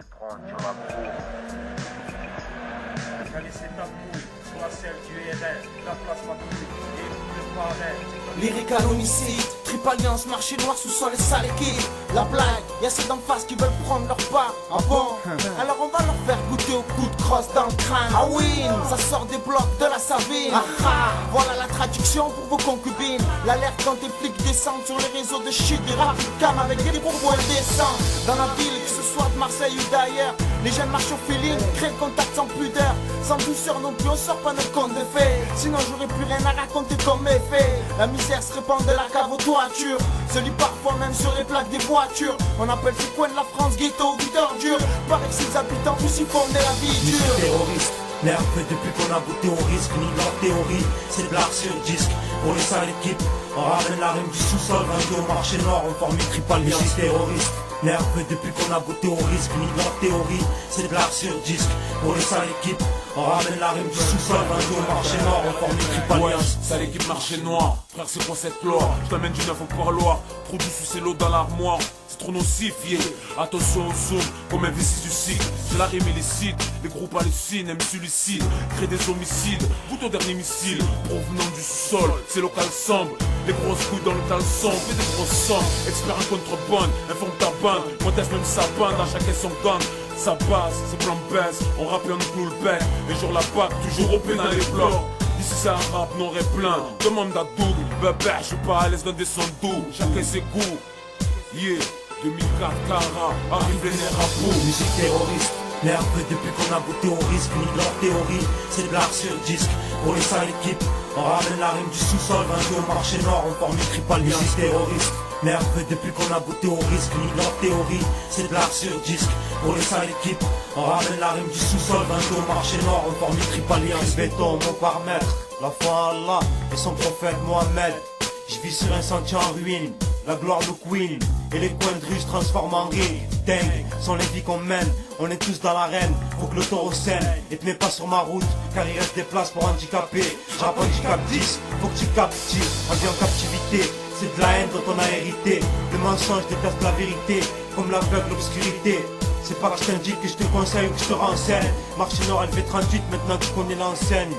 prendre sur la peau. T'as laissé ta couille sur la selle du RN, la place ma couille et écoute le parrain. Lyrical homicide, triple alliance, marché noir, sous-sol et sale équipe. La blague, y'a ceux d'en face qui veulent prendre leur part. Ah bon? Alors on va leur faire goûter au coup de crosse dans le crâne. Ah oui, ça sort des blocs de la Savine. Ah ah, voilà la traduction pour vos concubines. L'alerte quand tes flics descendent sur les réseaux de chute des rap cam avec des propos indécents. Dans la ville, que ce soit de Marseille ou d'ailleurs, les jeunes marchent au feeling, créent le contact sans pudeur. Sans douceur non plus, on sort pas nos comptes de fait. Sinon j'aurais plus rien à raconter comme méfait. La misère se répand de la cave aux toitures, se lit parfois même sur les plaques des voitures. On appelle ces coins de la France ghetto ou d'ordure. Paraît que ses habitants plus y font de la vie dure. Terroriste, merde depuis qu'on a goûté au risque, ni leur théorie, c'est de l'art sur disque. Pour les sales équipes, on ramène la rime du sous-sol, vendu au marché noir, on forme une triple alliance. Terroriste, nerveux depuis qu'on a goûté au risque, ni leur théorie, c'est de l'art sur disque. Pour les sales équipes, on ramène la rime du sous-sol, vendu au marché noir, on forme une triple alliance. Sale équipe marché noir, frère c'est quoi cette loi? Je t'amène du neuf au parloir, trop du sucé l'eau dans l'armoire. C'est trop nocif, yeah. Attention au zoom, comme un V6 du cycle. J'ai la rime illicite, les groupes hallucinent, même suicides, créent des homicides, bout au dernier missile, provenant du sol, c'est local semble. Les grosses couilles dans le caleçon, fais des grosses sommes, expert en contrebande, informe ta bande, modeste même sa bande, à chacun son gang. Ça passe, c'est plan baisse, on rappe et on nous le bec. Les jours la bac, toujours au dans les blocs. Ici c'est un rap noir et plein, demande à Double, bébé, je suis pas à l'aise dans des sons doux, chacun ses goûts. Yeah, 2004 Cara, arrive les nerfs à bout. Musique terroriste, nerveux depuis qu'on a goûté au risque, ni leur théorie, c'est de l'art sur disque. Pour les sales équipes, on ramène la rime du sous-sol, vendu au marché noir, on forme une triple alliance. Musique terroriste, nerveux depuis qu'on a goûté au risque, ni leur théorie, c'est de l'art sur disque. Pour les sales équipes, on ramène la rime du sous-sol, vendu au marché noir, on forme une triple alliance. Béton, mon paramètre, la foi à Allah et son prophète Mohamed. Je vis sur un sentier en ruine, la gloire de Queen, et les coins de rue se transforment en ring. Dingue, sont les vies qu'on mène, on est tous dans l'arène. Faut que le taureau saigne, et te mets pas sur ma route, car il reste des places pour handicapés. J'rappe handicap 10, faut que tu captives, on vit en captivité. C'est de la haine dont on a hérité, le mensonge déteste la vérité, comme l'aveugle l'obscurité. C'est pas que je t'indique que je te conseille ou que je te renseigne. Marché Nord LV38, maintenant tu connais l'enseigne.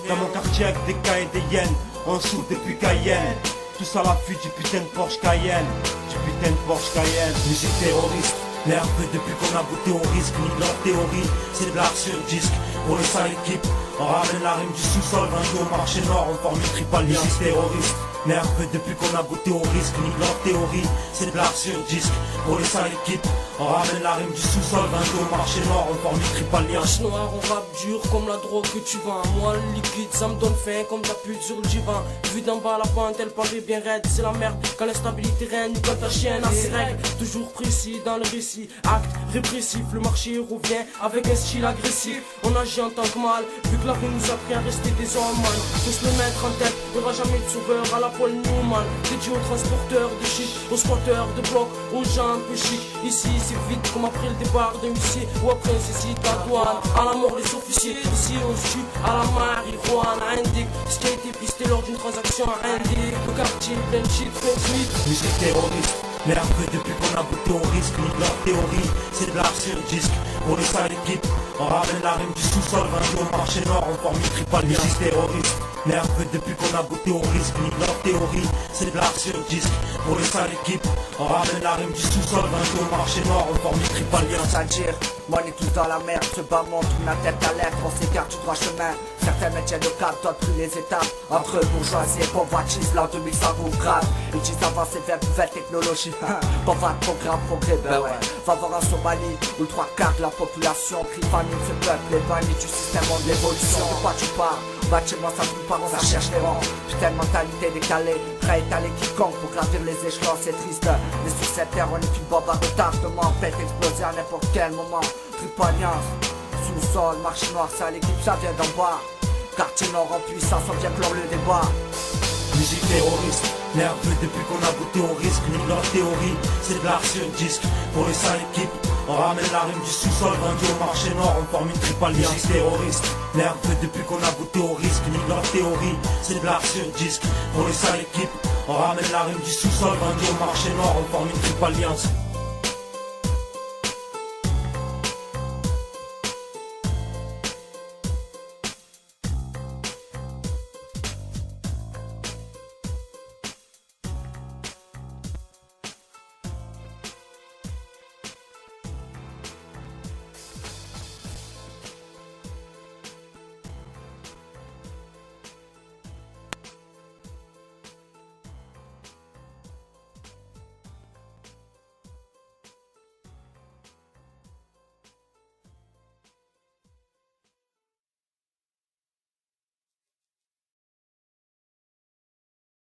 Dans mon quartier avec des cas et des yens, on souffre depuis Cayenne. Tous à la fuite du putain de Porsche Cayenne. Du putain de Porsche Cayenne. Musique terroriste, nerveux depuis qu'on a goûté au risque, ni leur théorie, c'est de l'art sur disque. Pour les sales équipes, on ramène la rime du sous-sol, vendu au marché noir, on forme une triple alliance. Musique terroriste, nerveux depuis qu'on a goûté au risque, ni leur théorie, c'est de l'art sur disque. Pour les sales équipes, on ramène la rime du sous-sol, vendu au marché noir, on forme une triple alliance. Noir, on rappe dur comme la drogue que tu vends. Moi le liquide, ça me donne faim comme ta pute sur le divan. Vu d'en bas la pente, elle paraît bien raide. C'est la merde quand l'instabilité règne, quand ta chienne a ses règles. Toujours précis dans le récit, acte répressif. Le marché revient avec un style agressif. On agit en tant que mal, vu que la vie nous a appris à rester des hommes man. Faut se le mettre en tête, y'aura jamais de sauveur à la Paul Newman. Dédié aux transporteurs de shit, aux squatteurs de blocs, aux gens un peu chic. Ici c'est vite comme après le départ d'un huissier, ou après un saisie de la douane. À la mort les officiers, ici on se tue à la marijuana. Indique ce qui a été pisté lors d'une transaction. Indique le quartier plein de shit, plein de suite. Musique terroriste, nerveux depuis qu'on a goûté au risque, ni leur théorie, c'est de l'art sur disque. Pour les sales équipes, on ramène la rime du sous-sol, vendu au marché noir, on forme une triple alliance. Musique terroriste, nerveux depuis qu'on a goûté au risque, ni leur théorie, c'est de l'art sur disque. Pour les sales équipes, on ramène la rime du sous-sol, vendu au marché noir, on forme une triple alliance. À dire, moi on est tous dans la merde, ce bas montre la tête à l'air, on s'écarte du droit chemin. Certains maintiennent le cap, d'autres plus les étapes. Entre eux, bourgeoisie et convoitise, l'an 2100 vous grave. Ils disent avancer vers une nouvelle technologie. Pauvre programme, progrès, ben ouais. Va voir en Somalie, où le 3/4 de la population crie famine, ce peuple est banni du système de l'évolution. De quoi tu parles? Bâtiment, ça bouge pas, ça cherche les rangs. Putain de mentalité décalée, prêt à étaler quiconque pour gravir les échelons, c'est triste. Mais sur cette terre, on est une bombe à retardement, peut exploser à n'importe quel moment. Triple alliance, sous-sol, marché noir, ça l'équipe, ça vient d'en bas. Quartier nord en puissance, on vient clore le débat. Musique terroriste, nerveux depuis qu'on a goûté au risque, ni leur théorie, c'est de l'art sur disque. Pour les sales équipes, on ramène la rime du sous-sol, vendu au marché noir, on forme une triple alliance. Musique terroriste, nerveux depuis qu'on a goûté au risque, ni leur théorie, c'est de l'art sur disque. Pour les sales équipes, on ramène la rime du sous-sol, vendu au marché noir, on forme une triple alliance.